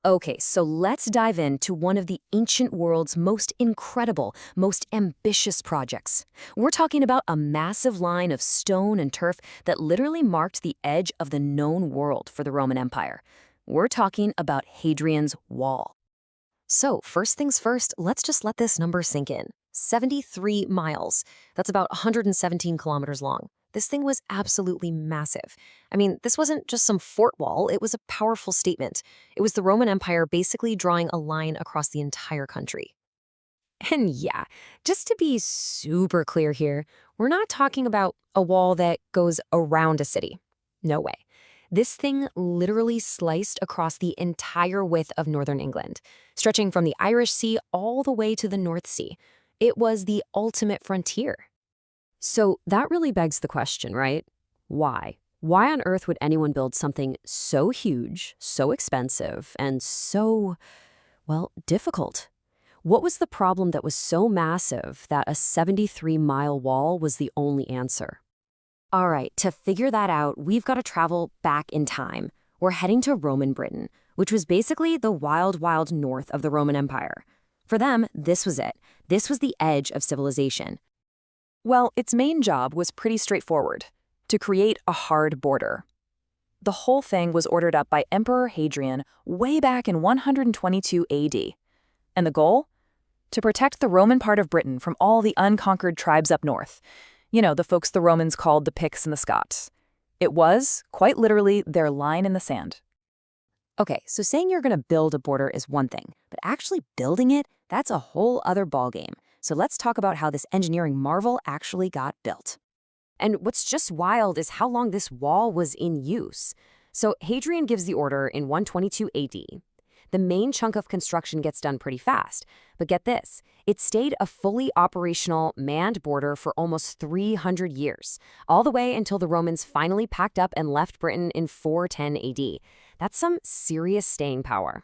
Okay, so let's dive into one of the ancient world's most incredible, most ambitious projects. We're talking about a massive line of stone and turf that literally marked the edge of the known world for the Roman Empire. We're talking about Hadrian's Wall. So, first things first, let's just let this number sink in. 73 miles. That's about 117 kilometers long. This thing was absolutely massive. I mean, this wasn't just some fort wall, it was a powerful statement. It was the Roman Empire basically drawing a line across the entire country. And yeah, just to be super clear here, we're not talking about a wall that goes around a city. No way. This thing literally sliced across the entire width of northern England, stretching from the Irish Sea all the way to the North Sea. It was the ultimate frontier. So that really begs the question, right? Why? Why on earth would anyone build something so huge, so expensive, and so, well, difficult? What was the problem that was so massive that a 73-mile wall was the only answer? All right, to figure that out, we've got to travel back in time. We're heading to Roman Britain, which was basically the wild, wild north of the Roman Empire. For them, this was it. This was the edge of civilization. Well, its main job was pretty straightforward, to create a hard border. The whole thing was ordered up by Emperor Hadrian way back in 122 AD. And the goal? To protect the Roman part of Britain from all the unconquered tribes up north. You know, the folks the Romans called the Picts and the Scots. It was, quite literally, their line in the sand. Okay, so saying you're going to build a border is one thing, but actually building it, that's a whole other ballgame. So let's talk about how this engineering marvel actually got built. And what's just wild is how long this wall was in use. So Hadrian gives the order in 122 AD. The main chunk of construction gets done pretty fast. But get this, it stayed a fully operational, manned border for almost 300 years, all the way until the Romans finally packed up and left Britain in 410 AD. That's some serious staying power.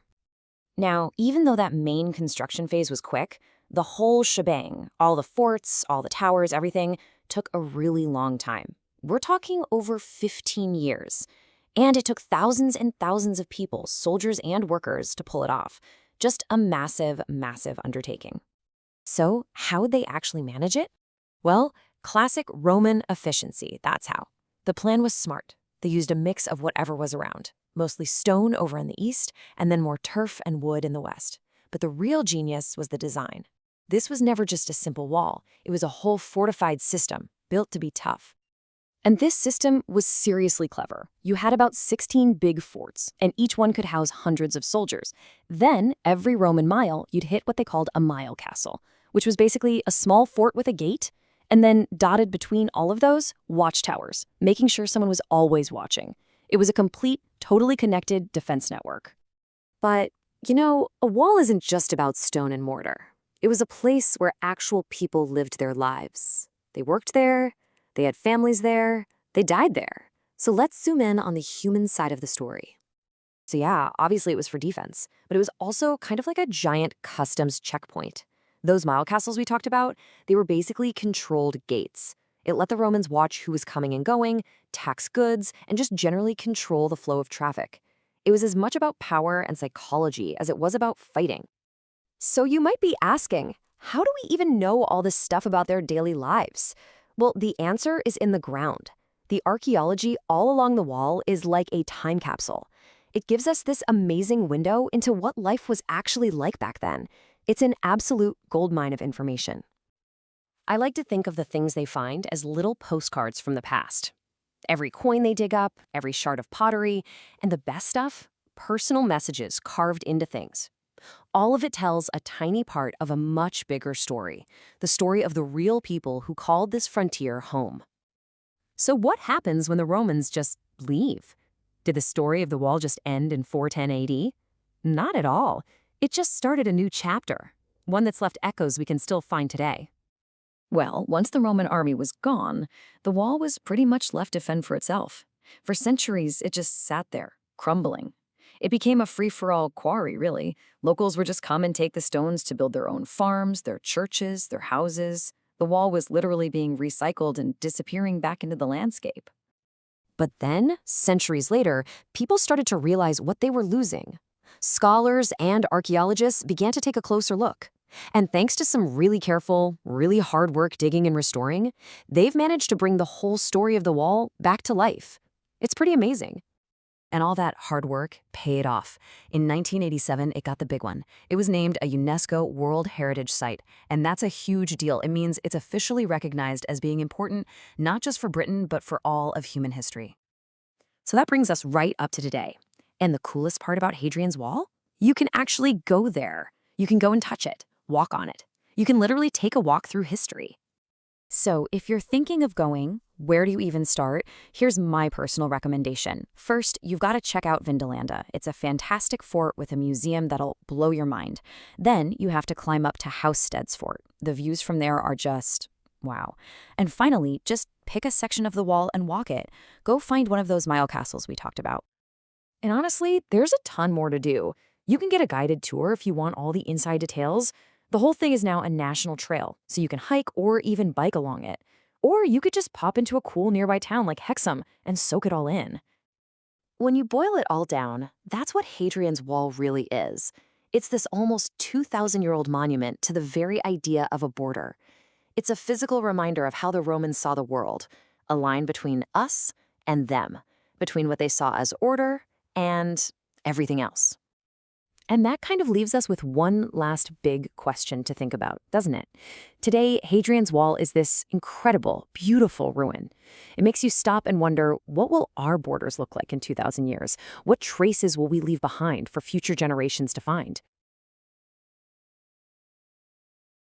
Now, even though that main construction phase was quick, the whole shebang, all the forts, all the towers, everything, took a really long time. We're talking over 15 years. And it took thousands and thousands of people, soldiers and workers, to pull it off. Just a massive, massive undertaking. So how'd they actually manage it? Well, classic Roman efficiency, that's how. The plan was smart. They used a mix of whatever was around, mostly stone over in the east, and then more turf and wood in the west. But the real genius was the design. This was never just a simple wall. It was a whole fortified system, built to be tough. And this system was seriously clever. You had about 16 big forts, and each one could house hundreds of soldiers. Then, every Roman mile, you'd hit what they called a mile castle, which was basically a small fort with a gate, and then dotted between all of those, watchtowers, making sure someone was always watching. It was a complete, totally connected defense network. But, you know, a wall isn't just about stone and mortar. It was a place where actual people lived their lives. They worked there. They had families there, they died there. So let's zoom in on the human side of the story. So yeah, obviously it was for defense, but it was also kind of like a giant customs checkpoint. Those mile castles we talked about, they were basically controlled gates. It let the Romans watch who was coming and going, tax goods, and just generally control the flow of traffic. It was as much about power and psychology as it was about fighting. So you might be asking, how do we even know all this stuff about their daily lives? Well, the answer is in the ground. The archaeology all along the wall is like a time capsule. It gives us this amazing window into what life was actually like back then. It's an absolute goldmine of information. I like to think of the things they find as little postcards from the past. Every coin they dig up, every shard of pottery, and the best stuff, personal messages carved into things. All of it tells a tiny part of a much bigger story, the story of the real people who called this frontier home. So what happens when the Romans just leave? Did the story of the wall just end in 410 AD? Not at all. It just started a new chapter, one that's left echoes we can still find today. Well, once the Roman army was gone, the wall was pretty much left to fend for itself. For centuries, it just sat there, crumbling. It became a free-for-all quarry, really. Locals would just come and take the stones to build their own farms, their churches, their houses. The wall was literally being recycled and disappearing back into the landscape. But then, centuries later, people started to realize what they were losing. Scholars and archaeologists began to take a closer look. And thanks to some really careful, really hard work digging and restoring, they've managed to bring the whole story of the wall back to life. It's pretty amazing. And all that hard work paid off. In 1987, it got the big one. It was named a UNESCO World Heritage Site, and that's a huge deal. It means it's officially recognized as being important, not just for Britain, but for all of human history. So that brings us right up to today. And the coolest part about Hadrian's Wall? You can actually go there. You can go and touch it, walk on it. You can literally take a walk through history. So if you're thinking of going, where do you even start? Here's my personal recommendation. First, you've got to check out Vindolanda. It's a fantastic fort with a museum that'll blow your mind. Then you have to climb up to Housestead's fort. The views from there are just wow. And finally, just pick a section of the wall and walk it. Go find one of those Mile castles we talked about. And honestly, there's a ton more to do. You can get a guided tour if you want all the inside details. The whole thing is now a national trail, so you can hike or even bike along it. Or you could just pop into a cool nearby town like Hexham and soak it all in. When you boil it all down, that's what Hadrian's Wall really is. It's this almost 2,000-year-old monument to the very idea of a border. It's a physical reminder of how the Romans saw the world, a line between us and them, between what they saw as order and everything else. And that kind of leaves us with one last big question to think about, doesn't it? Today, Hadrian's Wall is this incredible, beautiful ruin. It makes you stop and wonder, what will our borders look like in 2,000 years? What traces will we leave behind for future generations to find?